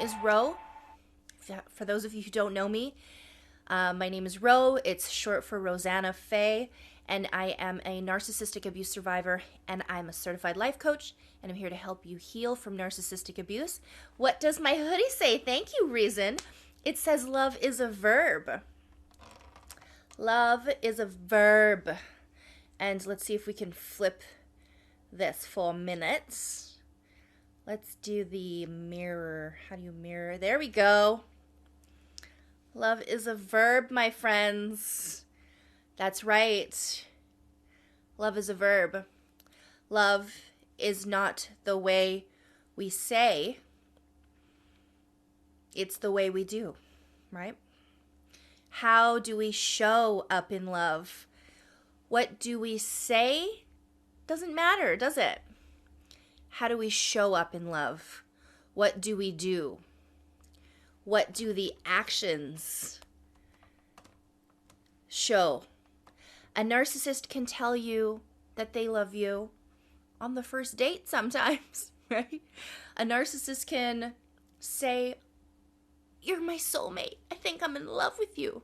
is Ro. For those of you who don't know me, my name is Ro. It's short for Rossana Faye, and I am a narcissistic abuse survivor, and I'm a certified life coach, and I'm here to help you heal from narcissistic abuse. What does my hoodie say? Thank you, Reason. It says love is a verb. Love is a verb. And let's see if we can flip this for a minute. Let's do the mirror. How do you mirror? There we go. Love is a verb, my friends. That's right. Love is a verb. Love is not the way we say. It's the way we do, right? How do we show up in love? What do we say? Doesn't matter, does it? How do we show up in love? What do we do? What do the actions show? A narcissist can tell you that they love you on the first date sometimes, right? A narcissist can say, "You're my soulmate. I think I'm in love with you."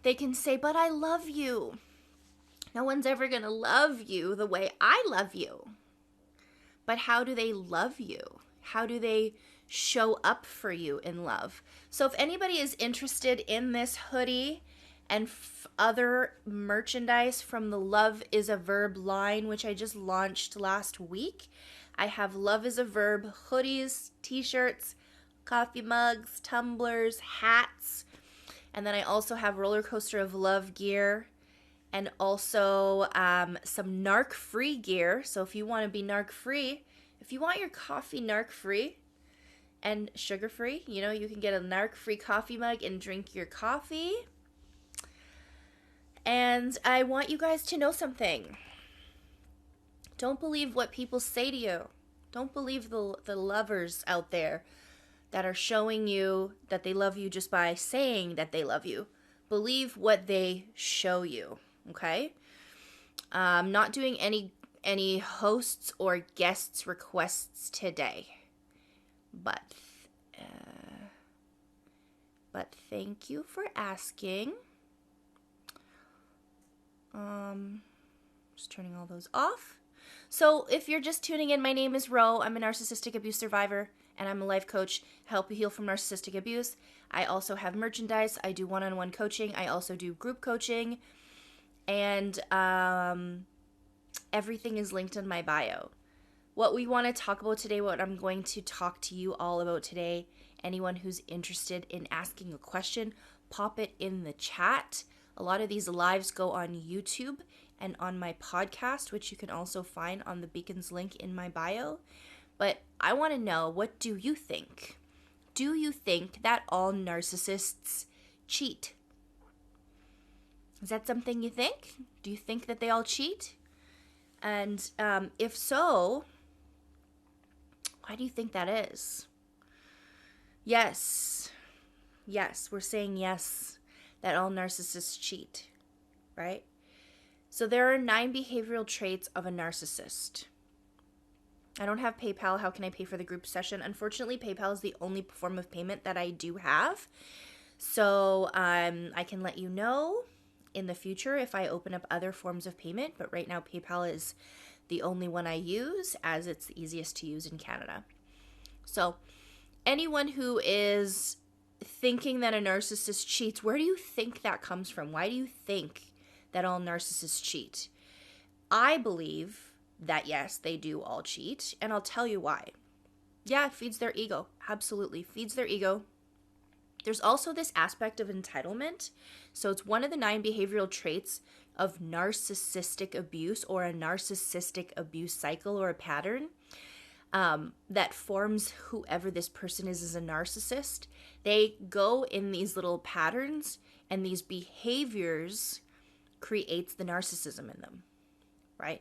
They can say, "But I love you. No one's ever going to love you the way I love you." But how do they love you? How do they show up for you in love? So if anybody is interested in this hoodie and other merchandise from the Love is a Verb line, which I just launched last week, I have Love is a Verb hoodies, t-shirts, coffee mugs, tumblers, hats, and then I also have Rollercoaster of Love gear, and also some narc-free gear. So if you want to be narc-free, if you want your coffee narc-free and sugar-free, you can get a narc-free coffee mug and drink your coffee. And I want you guys to know something. Don't believe what people say to you. Don't believe the lovers out there that are showing you that they love you just by saying that they love you. Believe what they show you, okay? I'm not doing any hosts or guests requests today, but thank you for asking. Just turning all those off. So if you're just tuning in, my name is Ro. I'm a narcissistic abuse survivor, and I'm a life coach, help you heal from narcissistic abuse. I also have merchandise. I do one-on-one coaching. I also do group coaching. And everything is linked in my bio. What we want to talk about today, what I'm going to talk to you all about today, anyone who's interested in asking a question, pop it in the chat. A lot of these lives go on YouTube and on my podcast, which you can also find on the Beacons link in my bio. But I want to know, what do you think? Do you think that all narcissists cheat? Is that something you think? Do you think that they all cheat? And if so, why do you think that is? Yes, we're saying yes, that all narcissists cheat, right? So there are 9 behavioral traits of a narcissist. I don't have PayPal. How can I pay for the group session? Unfortunately, PayPal is the only form of payment that I do have. So I can let you know in the future if I open up other forms of payment. But right now, PayPal is the only one I use, as it's the easiest to use in Canada. So anyone who is thinking that a narcissist cheats, where do you think that comes from? Why do you think that all narcissists cheat? I believe that yes, they do all cheat, and I'll tell you why. Yeah, it feeds their ego. Absolutely, feeds their ego. There's also this aspect of entitlement. So it's one of the 9 behavioral traits of narcissistic abuse, or a narcissistic abuse cycle or a pattern that forms whoever this person is as a narcissist. They go in these little patterns, and these behaviors creates the narcissism in them, right?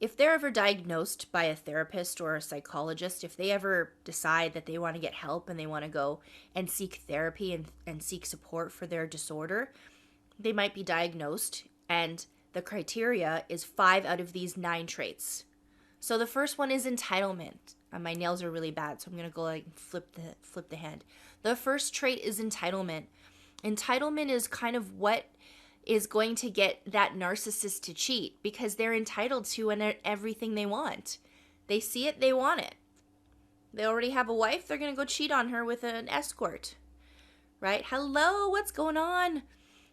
If they're ever diagnosed by a therapist or a psychologist, if they ever decide that they want to get help and they want to go and seek therapy and seek support for their disorder, they might be diagnosed, and the criteria is 5 out of these 9 traits. So the first one is entitlement. My nails are really bad, so I'm going to go like flip the hand. The first trait is entitlement. Entitlement is kind of what is going to get that narcissist to cheat, because they're entitled to everything they want. They see it, they want it. They already have a wife, they're going to go cheat on her with an escort. Right? Hello, what's going on?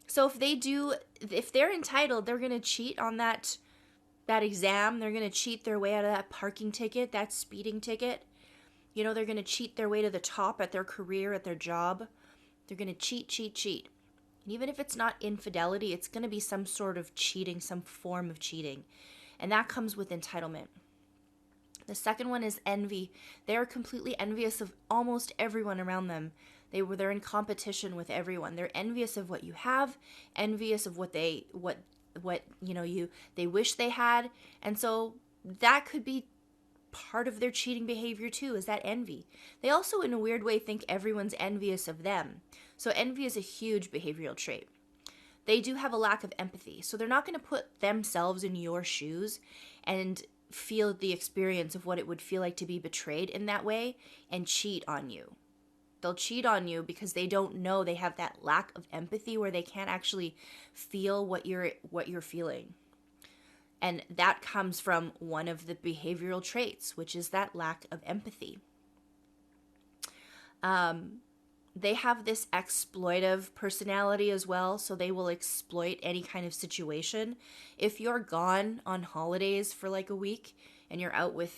So if they're entitled, they're going to cheat on that exam. They're going to cheat their way out of that parking ticket, that speeding ticket. You know, they're going to cheat their way to the top at their career, at their job. They're going to cheat. And even if it's not infidelity, it's going to be some sort of cheating, some form of cheating. And that comes with entitlement. The second one is envy. They are completely envious of almost everyone around them. They're in competition with everyone. They're envious of what you have, envious of what they wish they had. And so that could be part of their cheating behavior too, is that envy. They also, in a weird way, think everyone's envious of them. So envy is a huge behavioral trait. They do have a lack of empathy. So they're not going to put themselves in your shoes and feel the experience of what it would feel like to be betrayed in that way and cheat on you. They'll cheat on you because they don't know, they have that lack of empathy where they can't actually feel what you're feeling. And that comes from one of the behavioral traits, which is that lack of empathy. They have this exploitive personality as well, so they will exploit any kind of situation. If you're gone on holidays for like a week and you're out with,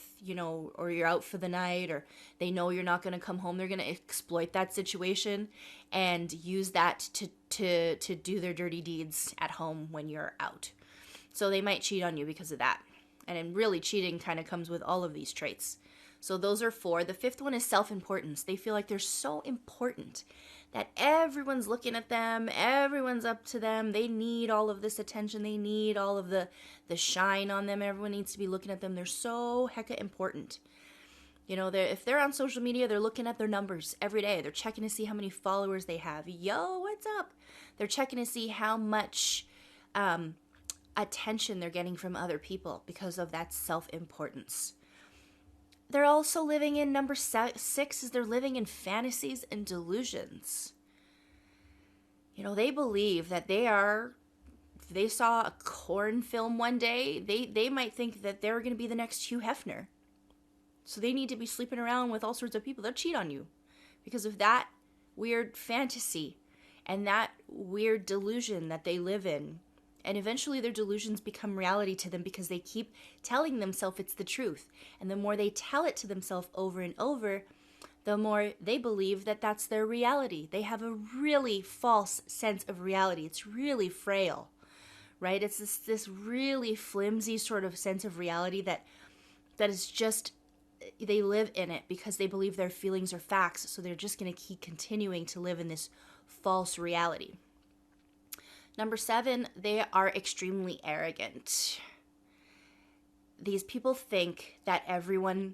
or you're out for the night, or they know you're not going to come home, they're going to exploit that situation and use that to do their dirty deeds at home when you're out. So they might cheat on you because of that. And then really cheating kind of comes with all of these traits. So those are 4. The 5th one is self-importance. They feel like they're so important that everyone's looking at them, everyone's up to them. They need all of this attention. They need all of the shine on them. Everyone needs to be looking at them. They're so hecka important. If they're on social media, they're looking at their numbers every day. They're checking to see how many followers they have. Yo, what's up? They're checking to see how much attention they're getting from other people because of that self-importance. They're also living in number 6 is they're living in fantasies and delusions. They believe that they saw a corn film one day, they might think that they're going to be the next Hugh Hefner. So they need to be sleeping around with all sorts of people. They'll cheat on you because of that weird fantasy and that weird delusion that they live in. And eventually their delusions become reality to them because they keep telling themselves it's the truth. And the more they tell it to themselves over and over, the more they believe that that's their reality. They have a really false sense of reality. It's really frail, right? It's this really flimsy sort of sense of reality that is just, they live in it because they believe their feelings are facts. So they're just going to keep continuing to live in this false reality. Number 7, they are extremely arrogant. These people think that everyone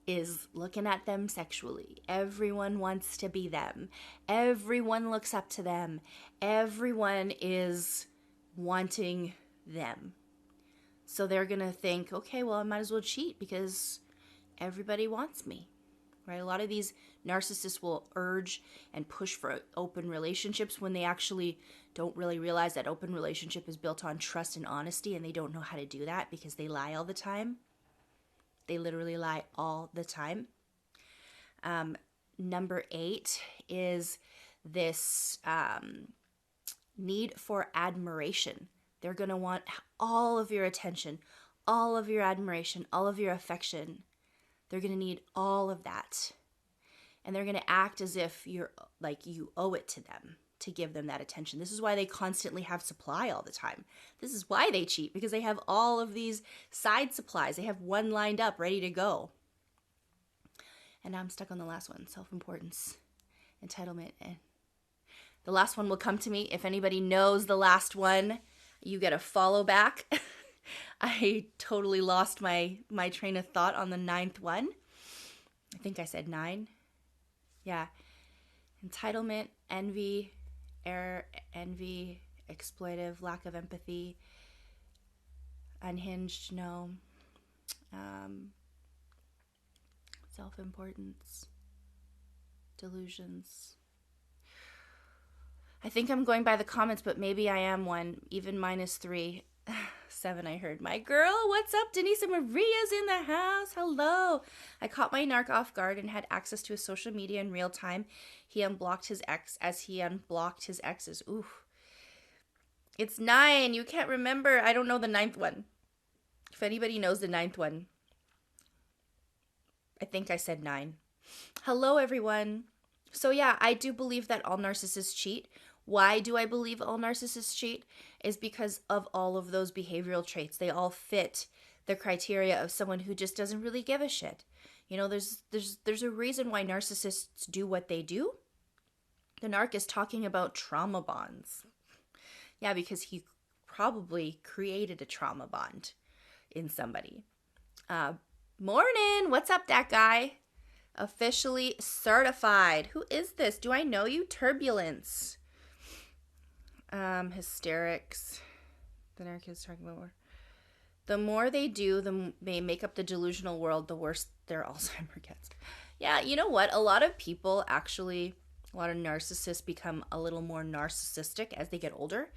is looking at them sexually. Everyone wants to be them. Everyone looks up to them. Everyone is wanting them. So they're going to think, okay, well, I might as well cheat because everybody wants me. Right? A lot of these narcissists will urge and push for open relationships when they actually don't really realize that open relationship is built on trust and honesty, and they don't know how to do that because they lie all the time. They literally lie all the time. Number 8 is this need for admiration. They're going to want all of your attention, all of your admiration, all of your affection. They're going to need all of that. And they're going to act as if you owe it to them to give them that attention. This is why they constantly have supply all the time. This is why they cheat, because they have all of these side supplies. They have one lined up, ready to go. And now I'm stuck on the last one, self-importance, entitlement. And the last one will come to me. If anybody knows the last one, you get a follow back. I totally lost my train of thought on the 9th one. I think I said 9. Yeah. Entitlement, envy, exploitive, lack of empathy, unhinged, no. Self-importance, delusions. I think I'm going by the comments, but maybe I am one. Even -3. 7, I heard. My girl, what's up? Denise and Maria's in the house. Hello. I caught my narc off guard and had access to his social media in real time. He unblocked his ex as he unblocked his exes. Ooh. It's 9. You can't remember. I don't know the 9th one. If anybody knows the 9th one. I think I said 9. Hello, everyone. So yeah, I do believe that all narcissists cheat. Why do I believe all narcissists cheat? Is because of all of those behavioral traits. They all fit the criteria of someone who just doesn't really give a shit. You know, there's a reason why narcissists do what they do. The narc is talking about trauma bonds. Yeah, because he probably created a trauma bond in somebody. Morning. What's up, that guy? Officially certified. Who is this? Do I know you? Turbulence. Hysterics. The narc is talking about more. The more they do, they make up the delusional world, the worse their Alzheimer gets. Yeah, you know what? A lot of narcissists become a little more narcissistic as they get older.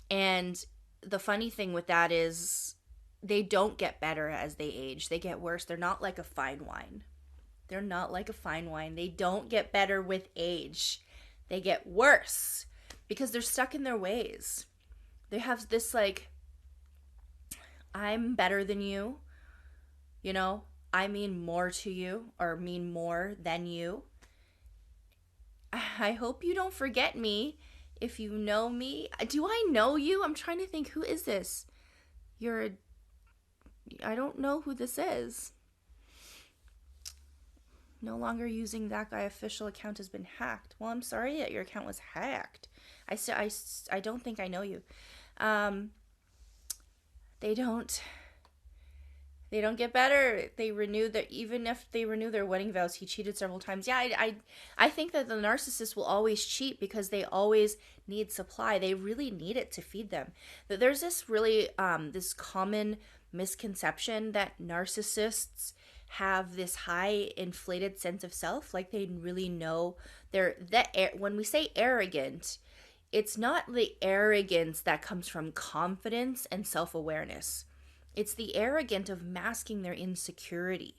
And the funny thing with that is they don't get better as they age. They get worse. They're not like a fine wine. They don't get better with age. They get worse because they're stuck in their ways. They have this like, I'm better than you. You know, I mean more to you or mean more than you. I hope you don't forget me if you know me. Do I know you? I'm trying to think, who is this? I don't know who this is. No longer using that guy official account has been hacked. Well, I'm sorry that your account was hacked. I don't think I know you. They don't get better. Even if they renew their wedding vows, he cheated several times. Yeah, I think that the narcissist will always cheat because they always need supply. They really need it to feed them. But there's this really this common misconception that narcissists have this high inflated sense of self, like they really know when we say arrogant, it's not the arrogance that comes from confidence and self-awareness. It's the arrogant of masking their insecurity.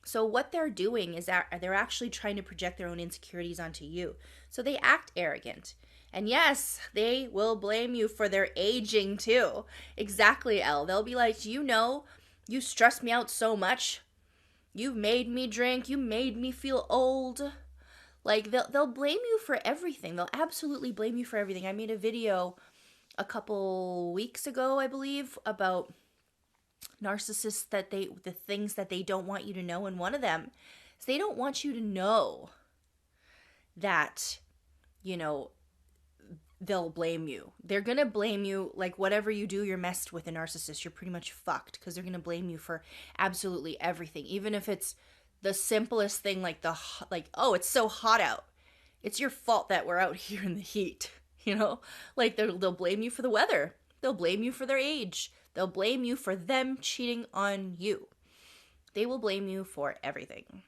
So what they're doing is that they're actually trying to project their own insecurities onto you. So they act arrogant. And yes, they will blame you for their aging too. Exactly, Elle. They'll be like, you stress me out so much. You've made me drink. You made me feel old. Like, they'll blame you for everything. They'll absolutely blame you for everything. I made a video a couple weeks ago, I believe, about narcissists, the things that they don't want you to know. And one of them is they don't want you to know that, they'll blame you. They're going to blame you, like whatever you do, you're messed with a narcissist. You're pretty much fucked because they're going to blame you for absolutely everything. Even if it's the simplest thing, like oh, it's so hot out. It's your fault that we're out here in the heat, Like they'll blame you for the weather. They'll blame you for their age. They'll blame you for them cheating on you. They will blame you for everything.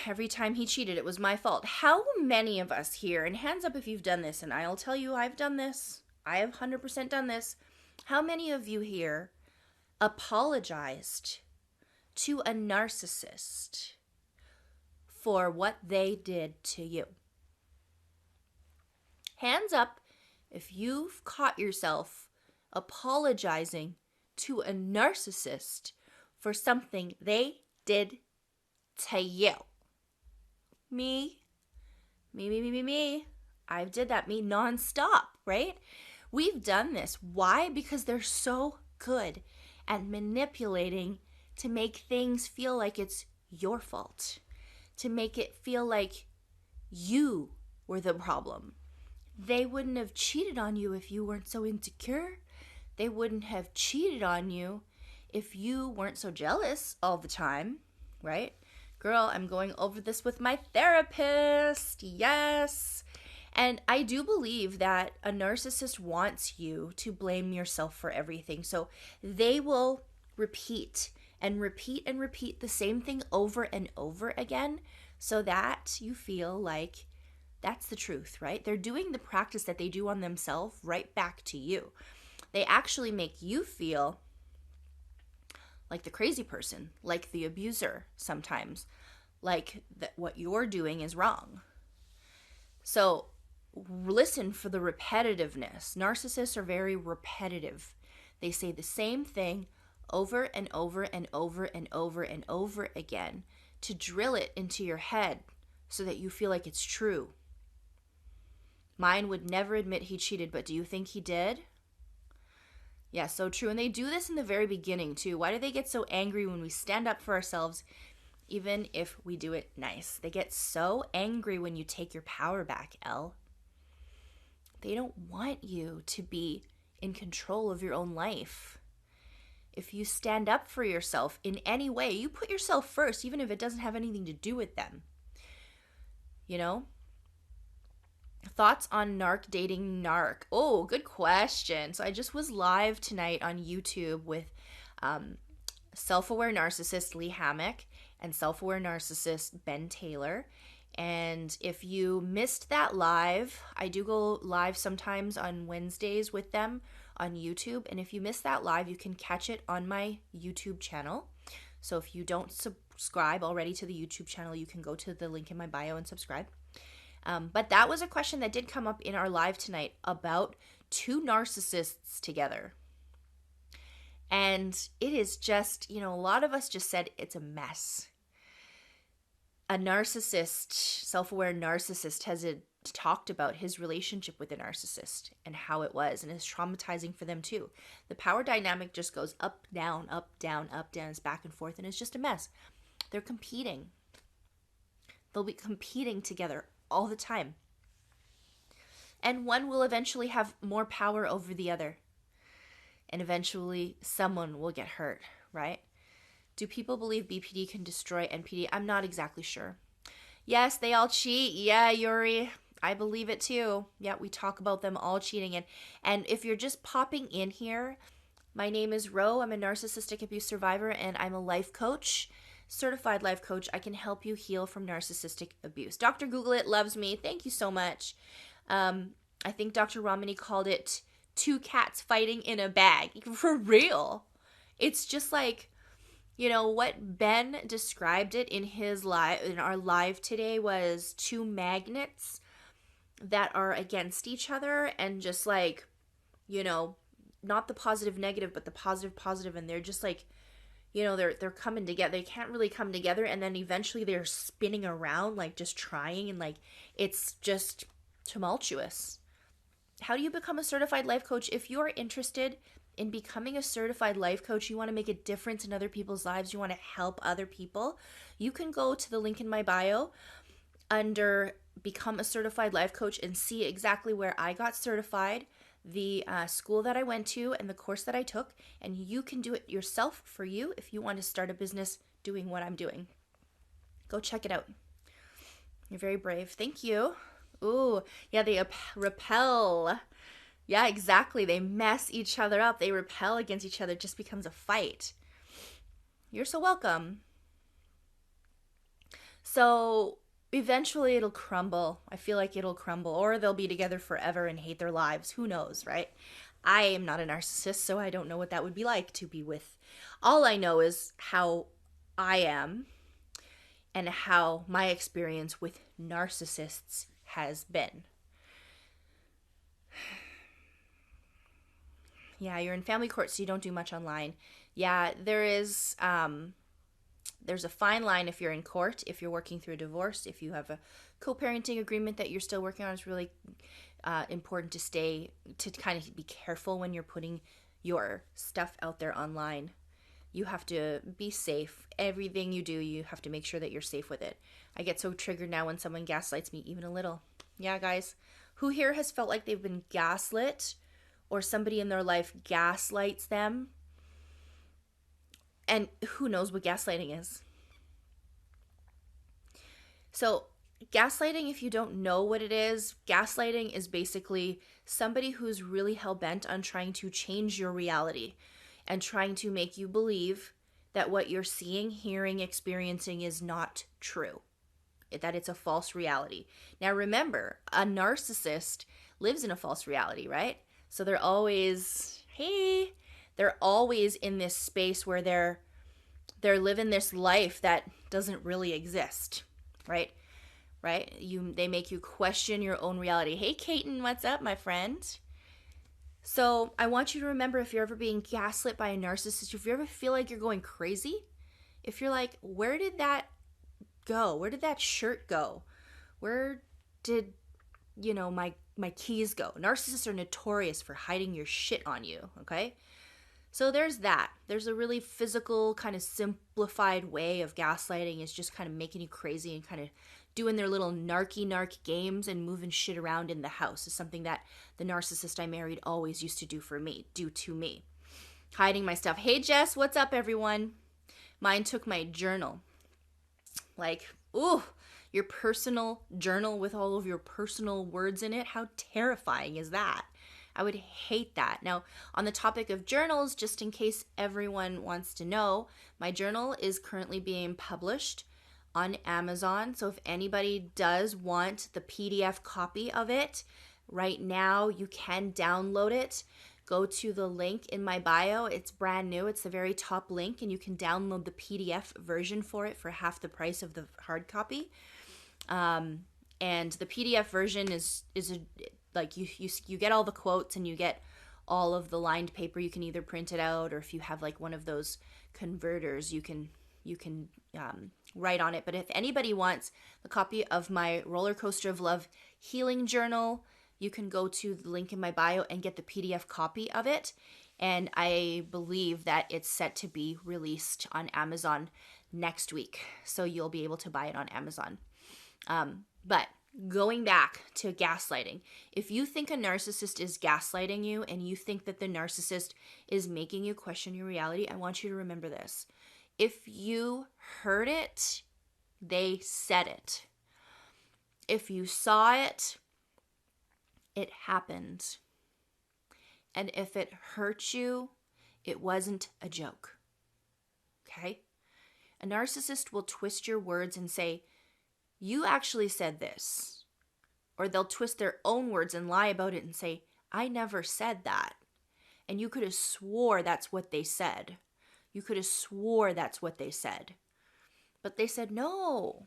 Every time he cheated, it was my fault. How many of us here, and hands up if you've done this, and I'll tell you I've done this. I have 100% done this. How many of you here apologized to a narcissist for what they did to you? Hands up if you've caught yourself apologizing to a narcissist for something they did to you. Me. I did that. Me nonstop, right? We've done this. Why? Because they're so good at manipulating to make things feel like it's your fault, to make it feel like you were the problem. They wouldn't have cheated on you if you weren't so insecure. They wouldn't have cheated on you if you weren't so jealous all the time, right? Girl, I'm going over this with my therapist. Yes. And I do believe that a narcissist wants you to blame yourself for everything. So they will repeat and repeat and repeat the same thing over and over again so that you feel like that's the truth, right? They're doing the practice that they do on themselves right back to you. They actually make you feel like the crazy person, like the abuser sometimes, like that what you're doing is wrong. So listen for the repetitiveness. Narcissists are very repetitive. They say the same thing over and over and over and over and over again to drill it into your head so that you feel like it's true. Mine would never admit he cheated, but do you think he did? Yeah, so true. And they do this in the very beginning too. Why do they get so angry when we stand up for ourselves, even if we do it nice? They get so angry when you take your power back, Elle. They don't want you to be in control of your own life. If you stand up for yourself in any way, you put yourself first, even if it doesn't have anything to do with them. You know? Thoughts on narc dating narc? Oh, good question. So I just was live tonight on YouTube with self-aware narcissist Lee Hammock and self-aware narcissist Ben Taylor. And if you missed that live, I do go live sometimes on Wednesdays with them on YouTube. And if you missed that live, you can catch it on my YouTube channel. So if you don't subscribe already to the YouTube channel, you can go to the link in my bio and subscribe. But that was a question that did come up in our live tonight about two narcissists together. And it is just, a lot of us just said it's a mess. A narcissist, self-aware narcissist, has talked about his relationship with a narcissist and how it was, and it's traumatizing for them too. The power dynamic just goes up, down, up, down, up, down, it's back and forth, and it's just a mess. They're competing. They'll be competing together all the time. And one will eventually have more power over the other. And eventually someone will get hurt, right? Do people believe BPD can destroy NPD? I'm not exactly sure. Yes, they all cheat. Yeah, Yuri, I believe it too. Yeah, we talk about them all cheating. And if you're just popping in here, my name is Ro. I'm a narcissistic abuse survivor, and I'm a life coach, certified life coach. I can help you heal from narcissistic abuse. Dr. Google It loves me. Thank you so much. I think Dr. Romani called it two cats fighting in a bag. For real. It's just like, what Ben described it in our live today was two magnets that are against each other, and just like, not the positive negative, but the positive, and they're just like, they're coming together. They can't really come together, and then eventually they're spinning around, like just trying, and like it's just tumultuous. How do you become a certified life coach? If you're interested in becoming a certified life coach, you want to make a difference in other people's lives, you want to help other people, you can go to the link in my bio under Become a Certified Life Coach and see exactly where I got certified, the school that I went to, and the course that I took, and you can do it yourself for you if you want to start a business doing what I'm doing. Go check it out. You're very brave. Thank you. Ooh, yeah, they repel. Yeah, exactly. They mess each other up. They repel against each other. It just becomes a fight. You're so welcome. So eventually it'll crumble. I feel like it'll crumble, or they'll be together forever and hate their lives. Who knows, right? I am not a narcissist, so I don't know what that would be like to be with. All I know is how I am and how my experience with narcissists has been. Yeah, you're in family court, so you don't do much online. Yeah, there's a fine line if you're in court, if you're working through a divorce, if you have a co-parenting agreement that you're still working on. It's really important to kind of be careful when you're putting your stuff out there online. You have to be safe. Everything you do, you have to make sure that you're safe with it. I get so triggered now when someone gaslights me, even a little. Yeah, guys, who here has felt like they've been gaslit, or somebody in their life gaslights them? And who knows what gaslighting is? So gaslighting, if you don't know what it is, gaslighting is basically somebody who's really hell-bent on trying to change your reality. and trying to make you believe that what you're seeing, hearing, experiencing is not true, that it's a false reality. Now remember, a narcissist lives in a false reality, right? So they're always in this space where they're living this life that doesn't really exist, right? They make you question your own reality. Hey, Kaiten, what's up, my friend? So I want you to remember, if you're ever being gaslit by a narcissist, if you ever feel like you're going crazy, if you're like, where did that go? Where did that shirt go? Where did, my keys go? Narcissists are notorious for hiding your shit on you, okay? So there's that. There's a really physical, kind of simplified way of gaslighting, is just kind of making you crazy and kind of doing their little narc games and moving shit around in the house. Is something that the narcissist I married always used to do to me. Hiding my stuff. Hey, Jess, what's up, everyone? Mine took my journal. Like, ooh, your personal journal with all of your personal words in it. How terrifying is that? I would hate that. Now, on the topic of journals, just in case everyone wants to know, my journal is currently being published on Amazon. So if anybody does want the PDF copy of it, right now you can download it. Go to the link in my bio. It's brand new. It's the very top link, and you can download the PDF version for it for half the price of the hard copy. And the PDF version is like you get all the quotes, and you get all of the lined paper. You can either print it out, or if you have like one of those converters, you can write on it. But if anybody wants the copy of my Rollercoaster of Love healing journal, you can go to the link in my bio and get the PDF copy of it. And I believe that it's set to be released on Amazon next week, so you'll be able to buy it on Amazon. But going back to gaslighting, if you think a narcissist is gaslighting you and you think that the narcissist is making you question your reality, I want you to remember this. If you heard it, they said it. If you saw it, it happened. And if it hurt you, it wasn't a joke. Okay? A narcissist will twist your words and say, you actually said this. Or they'll twist their own words and lie about it and say, I never said that. And you could have swore that's what they said. You could have swore that's what they said. But they said no.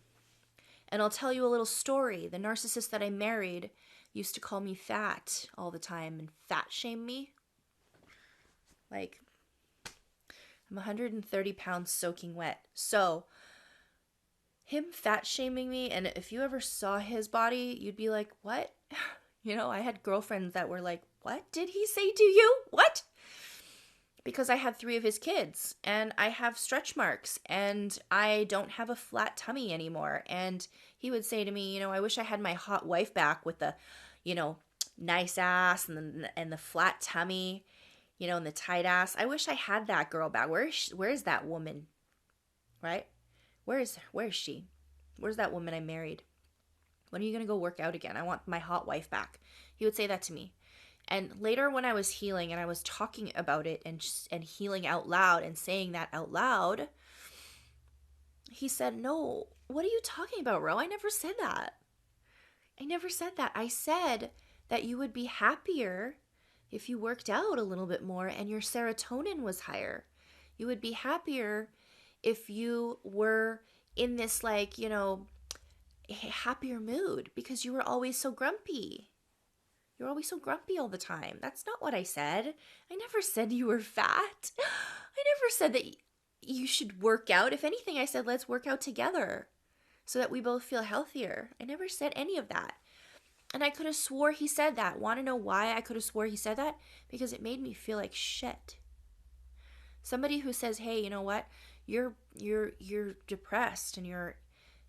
And I'll tell you a little story. The narcissist that I married used to call me fat all the time and fat shame me. Like, I'm 130 pounds soaking wet. So him fat shaming me, and if you ever saw his body, you'd be like, what? I had girlfriends that were like, what did he say to you? What? Because I had 3 of his kids, and I have stretch marks, and I don't have a flat tummy anymore. And he would say to me, I wish I had my hot wife back with the, nice ass and the flat tummy, and the tight ass. I wish I had that girl back. Where is that woman? Right? Where is she? Where's that woman I married? When are you going to go work out again? I want my hot wife back. He would say that to me. And later when I was healing and I was talking about it and healing out loud and saying that out loud, he said, no, what are you talking about, Ro? I never said that. I never said that. I said that you would be happier if you worked out a little bit more and your serotonin was higher. You would be happier if you were in this happier mood, because you were always so grumpy. You're always so grumpy all the time. That's not what I said. I never said you were fat. I never said that you should work out. If anything, I said, let's work out together so that we both feel healthier. I never said any of that. And I could have swore he said that. Want to know why I could have swore he said that? Because it made me feel like shit. Somebody who says, hey, you know what? You're depressed and you're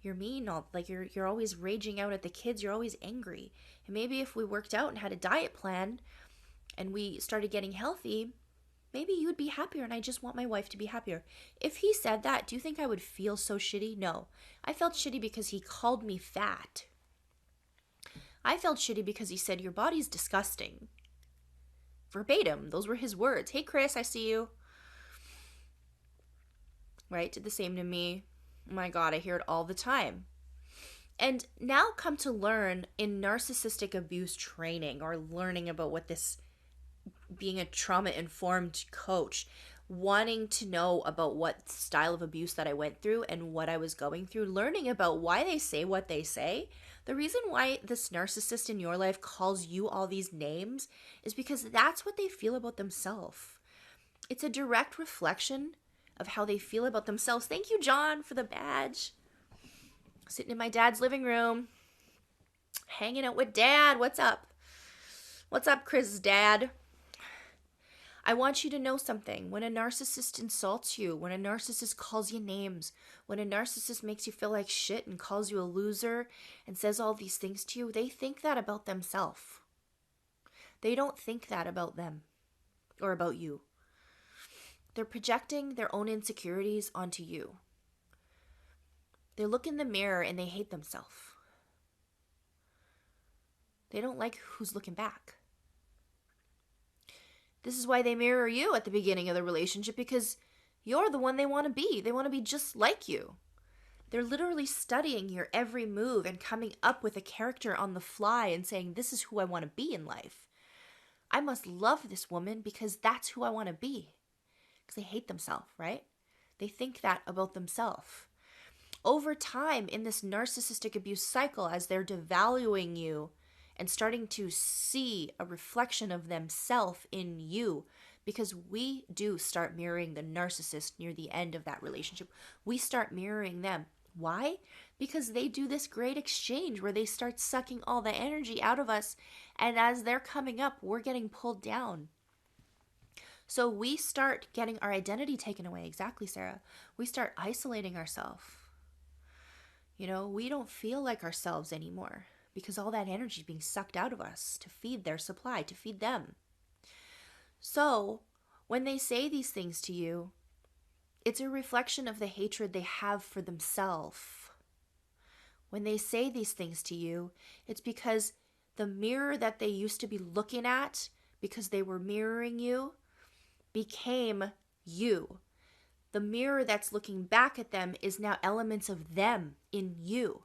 mean, you're always raging out at the kids, you're always angry. And maybe if we worked out and had a diet plan and we started getting healthy, maybe you'd be happier, and I just want my wife to be happier. If he said that, do you think I would feel so shitty? No. I felt shitty because he called me fat. I felt shitty because he said, your body's disgusting. Verbatim, those were his words. Hey Chris, I see you. right? Did the same to me. Oh my God, I hear it all the time. And now come to learn in narcissistic abuse training, or learning about what this, being a trauma-informed coach, wanting to know about what style of abuse that I went through and what I was going through, learning about why they say what they say. The reason why this narcissist in your life calls you all these names is because that's what they feel about themselves. It's a direct reflection of how they feel about themselves. Thank you, John, for the badge. Sitting in my dad's living room, hanging out with Dad. What's up? What's up, Chris' dad? I want you to know something. When a narcissist insults you, when a narcissist calls you names, when a narcissist makes you feel like shit and calls you a loser and says all these things to you, they think that about themselves. They don't think that about them or about you. They're projecting their own insecurities onto you. They look in the mirror and they hate themselves. They don't like who's looking back. This is why they mirror you at the beginning of the relationship, because you're the one they want to be. They want to be just like you. They're literally studying your every move and coming up with a character on the fly and saying, this is who I want to be in life. I must love this woman because that's who I want to be. Because they hate themselves, right? They think that about themselves. Over time, in this narcissistic abuse cycle, as they're devaluing you and starting to see a reflection of themselves in you, because we do start mirroring the narcissist near the end of that relationship. We start mirroring them. Why? Because they do this great exchange where they start sucking all the energy out of us, and as they're coming up, we're getting pulled down. So we start getting our identity taken away. Exactly, Sarah. We start isolating ourselves. You know, we don't feel like ourselves anymore because all that energy is being sucked out of us to feed their supply, to feed them. So when they say these things to you, it's a reflection of the hatred they have for themselves. When they say these things to you, it's because the mirror that they used to be looking at, because they were mirroring you, became you. The mirror that's looking back at them is now elements of them in you.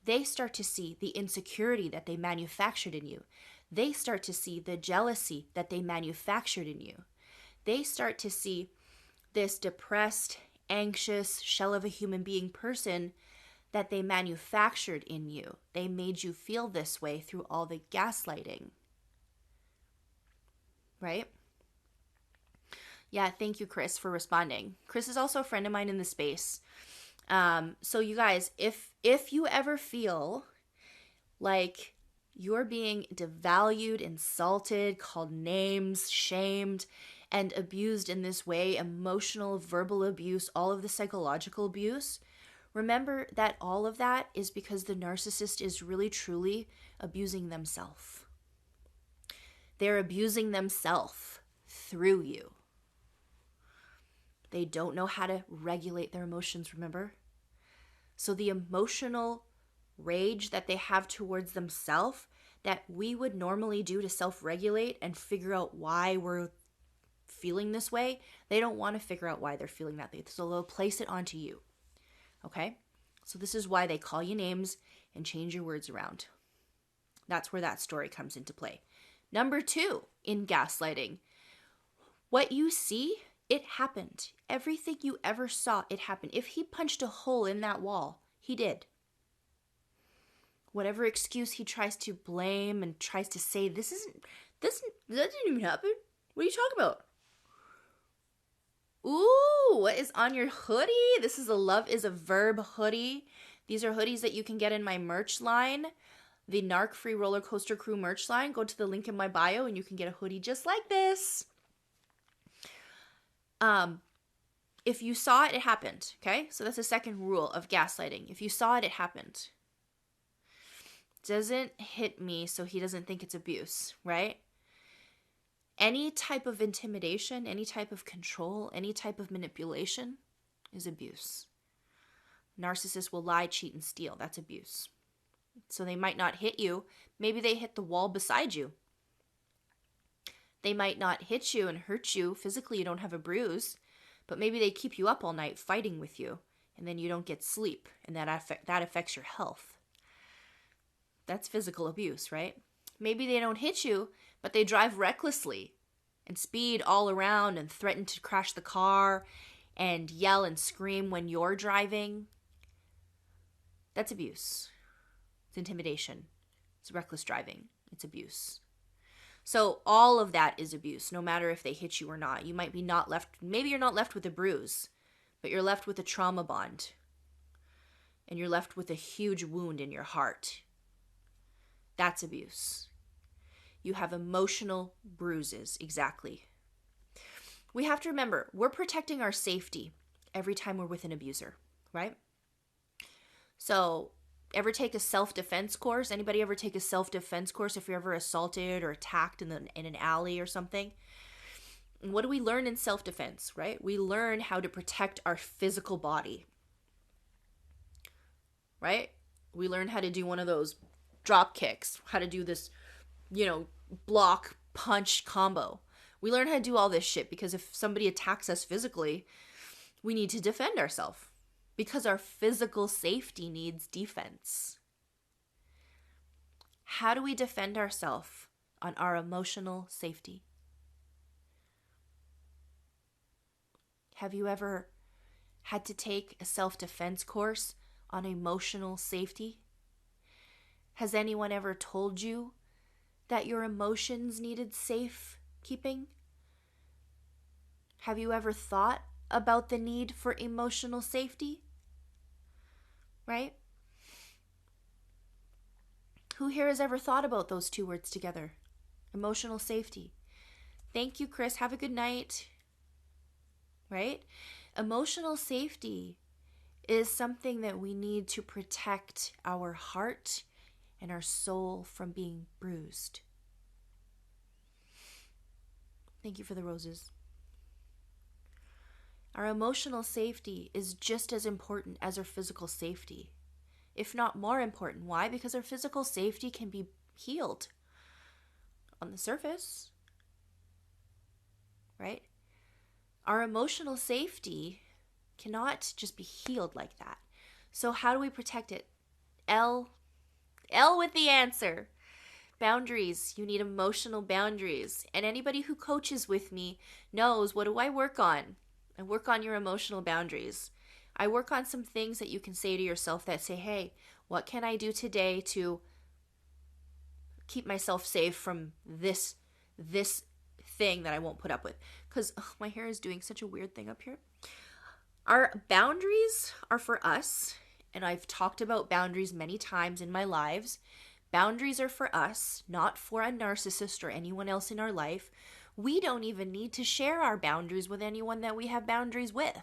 They start to see the insecurity that they manufactured in you. They start to see the jealousy that they manufactured in you. They start to see this depressed, anxious, shell of a human being person that they manufactured in you. They made you feel this way through all the gaslighting. Right? Yeah, thank you, Chris, for responding. Chris is also a friend of mine in the space. So you guys, if you ever feel like you're being devalued, insulted, called names, shamed, and abused in this way, emotional, verbal abuse, all of the psychological abuse, remember that all of that is because the narcissist is really, truly abusing themselves. They're abusing themselves through you. They don't know how to regulate their emotions, remember? So the emotional rage that they have towards themselves that we would normally do to self-regulate and figure out why we're feeling this way, they don't want to figure out why they're feeling that way. So they'll place it onto you. Okay? So this is why they call you names and change your words around. That's where that story comes into play. Number 2, in gaslighting, what you see, it happened. Everything you ever saw, it happened. If he punched a hole in that wall, he did. Whatever excuse he tries to blame and tries to say, that didn't even happen. What are you talking about? Ooh, what is on your hoodie? This is a Love is a Verb hoodie. These are hoodies that you can get in my merch line, the Narc Free Rollercoaster Crew merch line. Go to the link in my bio and you can get a hoodie just like this. If you saw it, it happened, okay? So that's the second rule of gaslighting. If you saw it, it happened. Doesn't hit me so he doesn't think it's abuse, right? Any type of intimidation, any type of control, any type of manipulation is abuse. Narcissists will lie, cheat, and steal. That's abuse. So they might not hit you. Maybe they hit the wall beside you. They might not hit you and hurt you physically. You don't have a bruise. but maybe they keep you up all night fighting with you, and then you don't get sleep, and that affects your health. That's physical abuse, right? Maybe they don't hit you, but they drive recklessly and speed all around and threaten to crash the car and yell and scream when you're driving. That's abuse. It's intimidation. It's reckless driving. It's abuse. So all of that is abuse, no matter if they hit you or not. You might be maybe you're not left with a bruise, but you're left with a trauma bond. And you're left with a huge wound in your heart. That's abuse. You have emotional bruises, exactly. We have to remember, we're protecting our safety every time we're with an abuser, right? So, ever take a self-defense course? Anybody ever take a self-defense course if you're ever assaulted or attacked in an alley or something? And what do we learn in self-defense, right? We learn how to protect our physical body, right? We learn how to do one of those drop kicks, how to do this, block, punch combo. We learn how to do all this shit because if somebody attacks us physically, we need to defend ourselves because our physical safety needs defense. How do we defend ourselves on our emotional safety? Have you ever had to take a self-defense course on emotional safety? Has anyone ever told you that your emotions needed safekeeping? Have you ever thought about the need for emotional safety? Right? Who here has ever thought about those two words together? Emotional safety. Thank you, Chris. Have a good night. Right? Emotional safety is something that we need to protect our heart and our soul from being bruised. Thank you for the roses. Our emotional safety is just as important as our physical safety, if not more important. Why? Because our physical safety can be healed on the surface, right? Our emotional safety cannot just be healed like that. So how do we protect it? L with the answer. Boundaries. You need emotional boundaries. And anybody who coaches with me knows, what do I work on? I work on your emotional boundaries. I work on some things that you can say to yourself that say, hey, what can I do today to keep myself safe from this thing that I won't put up with? Because my hair is doing such a weird thing up here. Our boundaries are for us, and I've talked about boundaries many times in my lives. Boundaries are for us, not for a narcissist or anyone else in our life. We don't even need to share our boundaries with anyone that we have boundaries with.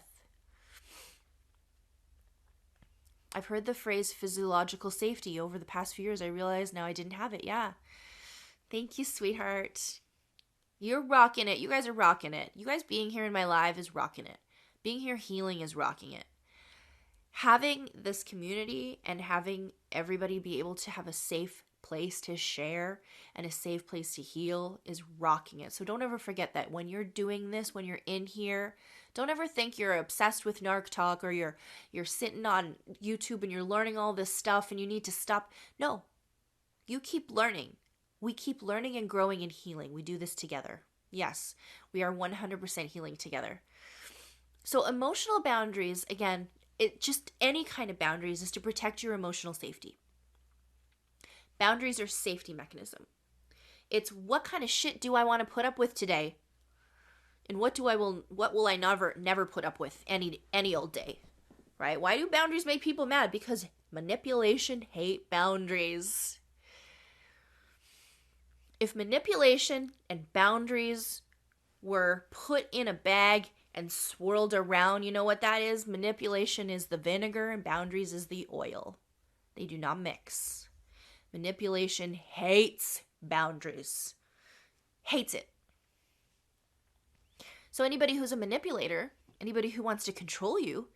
I've heard the phrase physiological safety over the past few years. I realize now I didn't have it. Yeah. Thank you, sweetheart. You're rocking it. You guys are rocking it. You guys being here in my live is rocking it. Being here healing is rocking it. Having this community and having everybody be able to have a safe place to share and a safe place to heal is rocking it. So don't ever forget that when you're doing this, when you're in here, don't ever think you're obsessed with narc talk or you're sitting on YouTube and you're learning all this stuff and you need to stop. No, you keep learning. We keep learning and growing and healing. We do this together. Yes, we are 100% healing together. So emotional boundaries, again, just any kind of boundaries is to protect your emotional safety. Boundaries are safety mechanism. It's what kind of shit do I want to put up with today? And what will I never put up with any old day? Right? Why do boundaries make people mad? Because manipulation hate boundaries. If manipulation and boundaries were put in a bag and swirled around, you know what that is? Manipulation is the vinegar and boundaries is the oil. They do not mix. Manipulation hates boundaries. Hates it. So anybody who's a manipulator, anybody who wants to control you,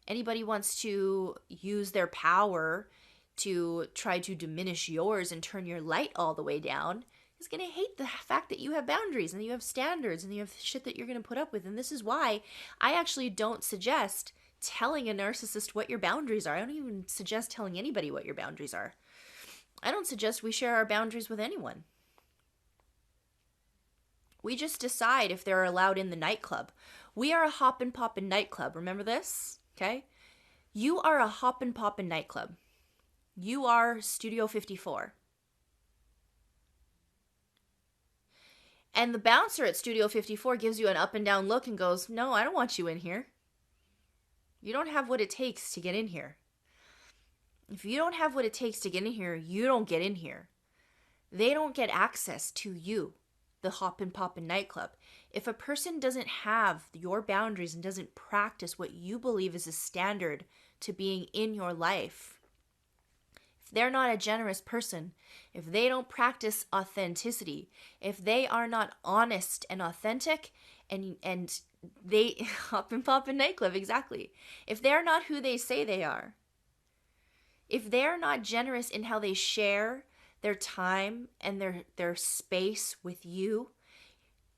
anybody wants to use their power to try to diminish yours and turn your light all the way down, is going to hate the fact that you have boundaries and you have standards and you have shit that you're going to put up with. And this is why I actually don't suggest telling a narcissist what your boundaries are. I don't even suggest telling anybody what your boundaries are. I don't suggest we share our boundaries with anyone. We just decide if they're allowed in the nightclub. We are a hop and poppin' nightclub. Remember this? Okay? You are a hop and poppin' nightclub. You are Studio 54. And the bouncer at Studio 54 gives you an up and down look and goes, no, I don't want you in here. You don't have what it takes to get in here. If you don't have what it takes to get in here, you don't get in here. They don't get access to you, the hop and poppin' nightclub. If a person doesn't have your boundaries and doesn't practice what you believe is a standard to being in your life, if they're not a generous person, if they don't practice authenticity, if they are not honest and authentic, and they hop and pop in nightclub, exactly. If they're not who they say they are, if they're not generous in how they share their time and their space with you,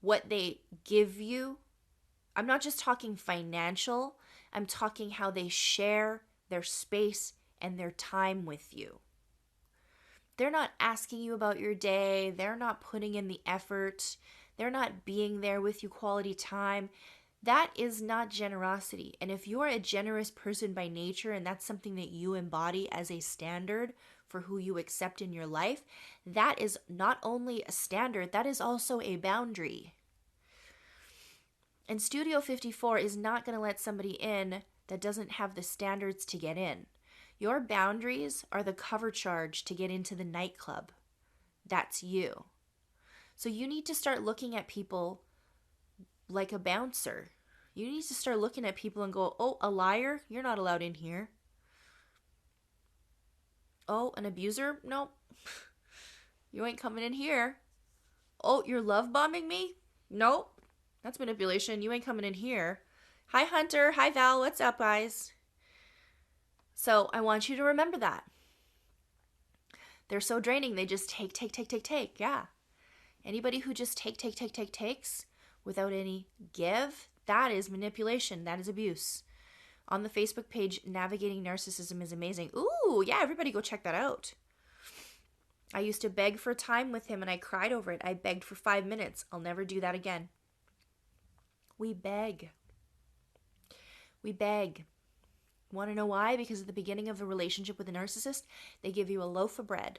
what they give you, I'm not just talking financial, I'm talking how they share their space and their time with you. They're not asking you about your day. They're not putting in the effort. They're not being there with you quality time. That is not generosity. And if you're a generous person by nature and that's something that you embody as a standard for who you accept in your life, that is not only a standard, that is also a boundary. And Studio 54 is not going to let somebody in that doesn't have the standards to get in. Your boundaries are the cover charge to get into the nightclub. That's you. So you need to start looking at people like a bouncer. You need to start looking at people and go, oh, a liar? You're not allowed in here. Oh, an abuser? Nope. You ain't coming in here. Oh, you're love bombing me? Nope. That's manipulation. You ain't coming in here. Hi, Hunter. Hi, Val. What's up, guys? So I want you to remember that. They're so draining. They just take. Yeah. Anybody who just takes without any give, that is manipulation. That is abuse. On the Facebook page, Navigating Narcissism is amazing. Ooh, yeah, everybody go check that out. I used to beg for time with him and I cried over it. I begged for 5 minutes. I'll never do that again. We beg. We beg. Want to know why? Because at the beginning of a relationship with a narcissist, they give you a loaf of bread.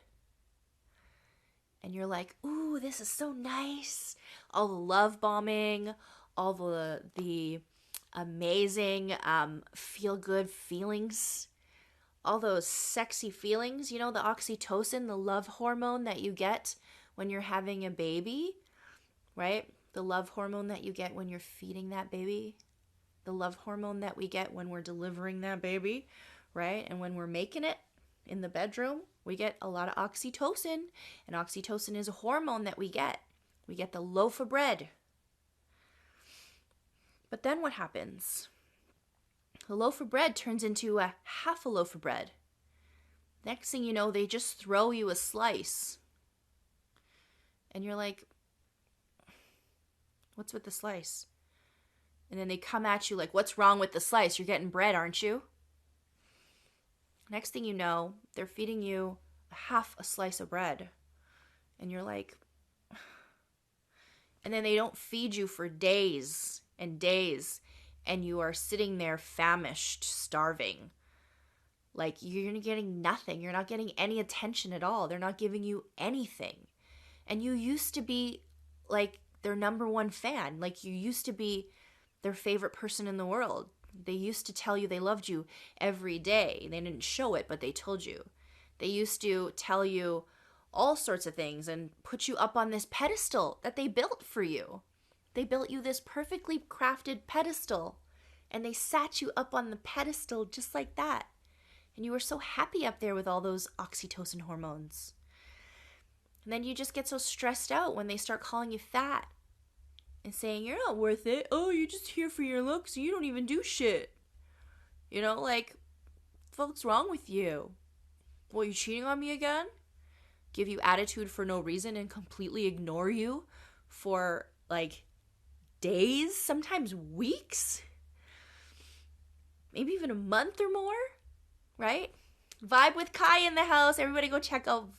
And you're like, ooh, this is so nice. All the love bombing, all the amazing feel-good feelings, all those sexy feelings, you know, the oxytocin, the love hormone that you get when you're having a baby, right? The love hormone that you get when you're feeding that baby. The love hormone that we get when we're delivering that baby, right? And when we're making it in the bedroom, we get a lot of oxytocin. And oxytocin is a hormone that we get. We get the loaf of bread. But then what happens? The loaf of bread turns into a half a loaf of bread. Next thing you know, they just throw you a slice. And you're like, what's with the slice? And then they come at you like, what's wrong with the slice? You're getting bread, aren't you? Next thing you know, they're feeding you half a slice of bread. And you're like, and then they don't feed you for days and days. And you are sitting there famished, starving. Like you're getting nothing. You're not getting any attention at all. They're not giving you anything. And you used to be like their number one fan. Like you used to be their favorite person in the world. They used to tell you they loved you every day. They didn't show it, but they told you. They used to tell you all sorts of things and put you up on this pedestal that they built for you. They built you this perfectly crafted pedestal, and they sat you up on the pedestal just like that. And you were so happy up there with all those oxytocin hormones. And then you just get so stressed out when they start calling you fat and saying, you're not worth it. Oh, you're just here for your looks. You don't even do shit. You know, like, what's wrong with you? Well, you cheating on me again? give you attitude for no reason and completely ignore you for like days, sometimes weeks, maybe even a month or more, right? Vibe with Kai in the house. Everybody go check out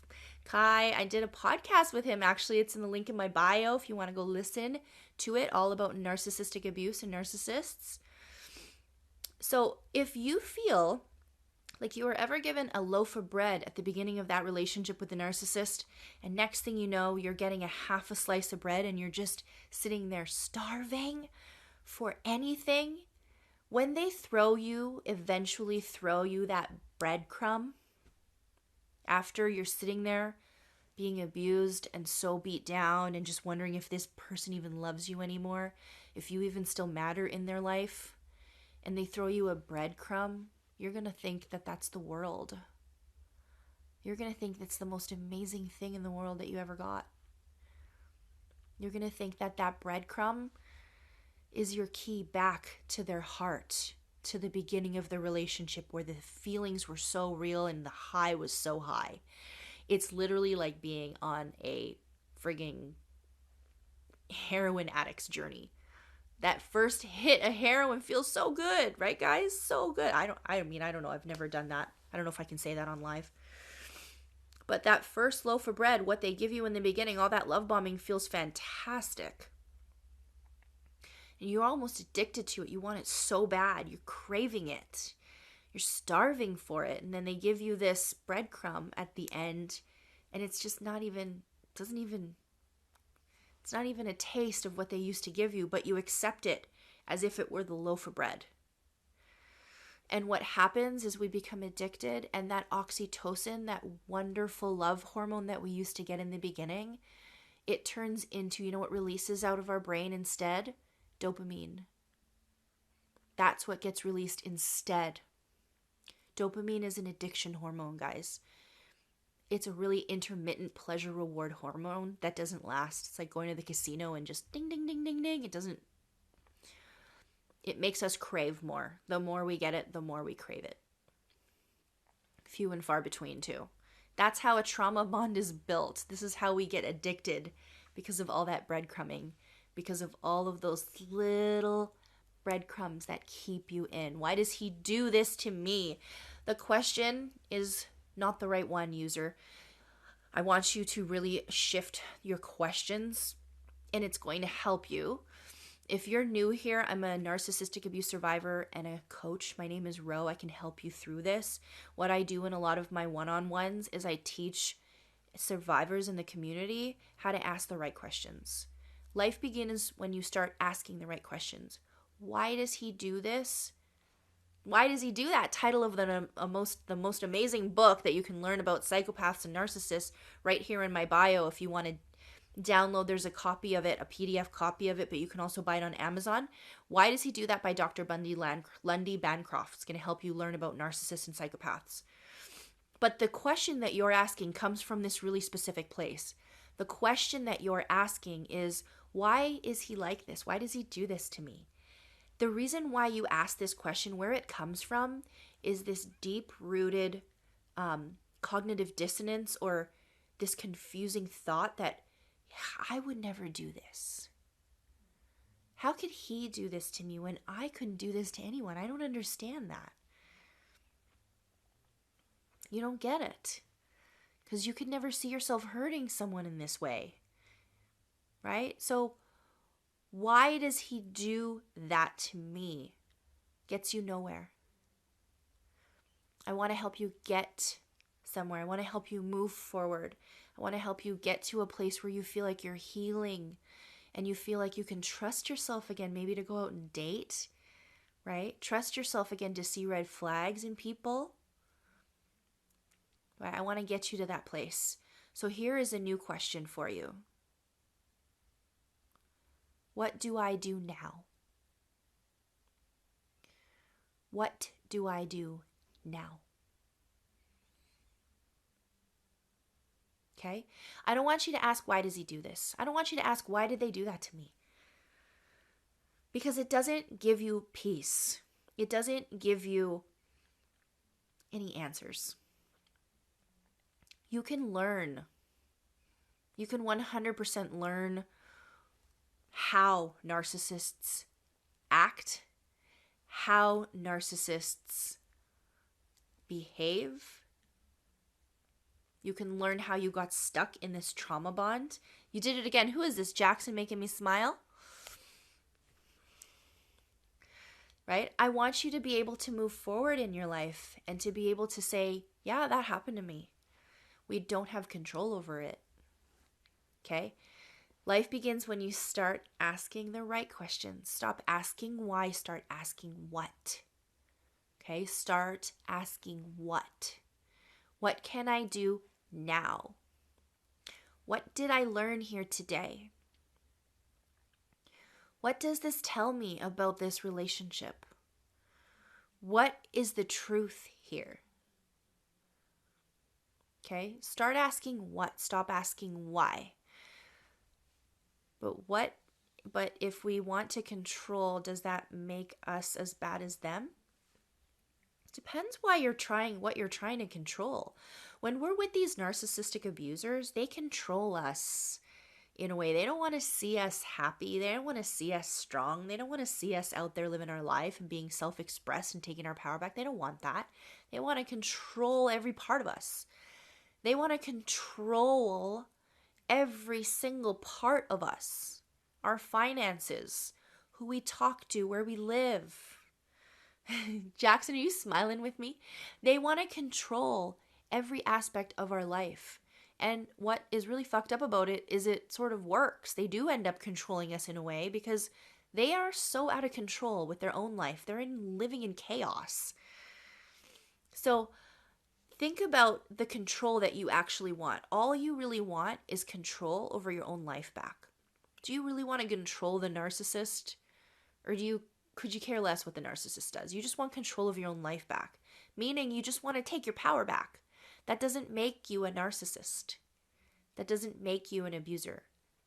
Kai. I did a podcast with him, actually. It's in the link in my bio if you want to go listen to it, all about narcissistic abuse and narcissists. So if you feel like you were ever given a loaf of bread at the beginning of that relationship with the narcissist, and next thing you know, you're getting a half a slice of bread and you're just sitting there starving for anything, when they eventually throw you that breadcrumb, after you're sitting there being abused and so beat down and just wondering if this person even loves you anymore, if you even still matter in their life, and they throw you a breadcrumb, you're going to think that that's the world. You're going to think that's the most amazing thing in the world that you ever got. You're going to think that that breadcrumb is your key back to their heart, to the beginning of the relationship where the feelings were so real and the high was so high. It's literally like being on a frigging heroin addict's journey. That first hit of heroin feels so good, right, guys? So good. I don't know. I've never done that. I don't know if I can say that on live. But that first loaf of bread, what they give you in the beginning, all that love bombing feels fantastic. And you're almost addicted to it. You want it so bad. You're craving it. You're starving for it. And then they give you this breadcrumb at the end, and it's just it's not even a taste of what they used to give you, but you accept it as if it were the loaf of bread. And what happens is we become addicted, and that oxytocin, that wonderful love hormone that we used to get in the beginning, it turns into, you know what releases out of our brain instead? Dopamine. That's what gets released instead. Dopamine is an addiction hormone, guys. It's a really intermittent pleasure reward hormone that doesn't last. It's like going to the casino and just ding, ding, ding, ding, ding. It makes us crave more. The more we get it, the more we crave it. Few and far between, too. That's how a trauma bond is built. This is how we get addicted, because of all that breadcrumbing, because of all of those little breadcrumbs that keep you in. Why does he do this to me? The question is not the right one, user. I want you to really shift your questions, and it's going to help you. If you're new here, I'm a narcissistic abuse survivor and a coach. My name is Ro. I can help you through this. What I do in a lot of my one-on-ones is I teach survivors in the community how to ask the right questions. Life begins when you start asking the right questions. Why does he do this? Why does he do that? Title of the most amazing book that you can learn about psychopaths and narcissists right here in my bio. If you want to download, there's a copy of it, a PDF copy of it, but you can also buy it on Amazon. Why does he do that? By Dr. Lundy Bancroft. It's going to help you learn about narcissists and psychopaths. But the question that you're asking comes from this really specific place. The question that you're asking is, why is he like this? Why does he do this to me? The reason why you ask this question, where it comes from, is this deep-rooted cognitive dissonance, or this confusing thought that I would never do this. How could he do this to me when I couldn't do this to anyone? I don't understand that. You don't get it. Because you could never see yourself hurting someone in this way. Right? So why does he do that to me? Gets you nowhere. I want to help you get somewhere. I want to help you move forward. I want to help you get to a place where you feel like you're healing and you feel like you can trust yourself again, maybe to go out and date, right? Trust yourself again to see red flags in people. Right? I want to get you to that place. So here is a new question for you. What do I do now? What do I do now? Okay? I don't want you to ask, why does he do this? I don't want you to ask, why did they do that to me? Because it doesn't give you peace. It doesn't give you any answers. You can learn You can 100% learn how narcissists act, how narcissists behave. You can learn how you got stuck in this trauma bond. You did it again. Who is this? Jackson making me smile? Right? I want you to be able to move forward in your life and to be able to say, yeah, that happened to me. We don't have control over it. Okay? Life begins when you start asking the right questions. Stop asking why, start asking what. Okay? Start asking what. What can I do now? What did I learn here today? What does this tell me about this relationship? What is the truth here? Okay? Start asking what, stop asking why. But if we want to control, does that make us as bad as them? It depends what you're trying to control. When we're with these narcissistic abusers, they control us in a way. They don't want to see us happy. They don't want to see us strong. They don't want to see us out there living our life and being self-expressed and taking our power back. They don't want that. They want to control every part of us. They want to control every single part of us, our finances, who we talk to, where we live. Jackson, are you smiling with me? They want to control every aspect of our life. And what is really fucked up about it is it sort of works. They do end up controlling us in a way because they are so out of control with their own life. They're living in chaos. So think about the control that you actually want. All you really want is control over your own life back. Do you really want to control the narcissist? Or could you care less what the narcissist does? You just want control of your own life back. Meaning you just want to take your power back. That doesn't make you a narcissist. That doesn't make you an abuser.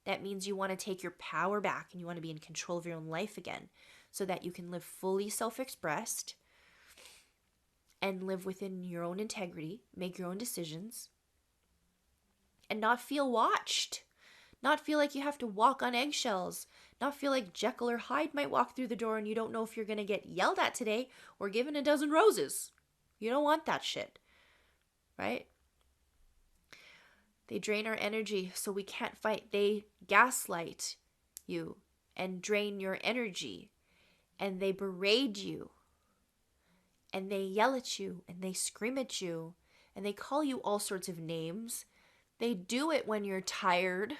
That means you want to take your power back and you want to be in control of your own life again so that you can live fully self-expressed and live within your own integrity, make your own decisions, and not feel watched. Not feel like you have to walk on eggshells. Not feel like Jekyll or Hyde might walk through the door and you don't know if you're going to get yelled at today or given a dozen roses. You don't want that shit. Right? They drain our energy so we can't fight. They gaslight you and drain your energy. And they berate you. And they yell at you. And they scream at you. And they call you all sorts of names. They do it when you're tired.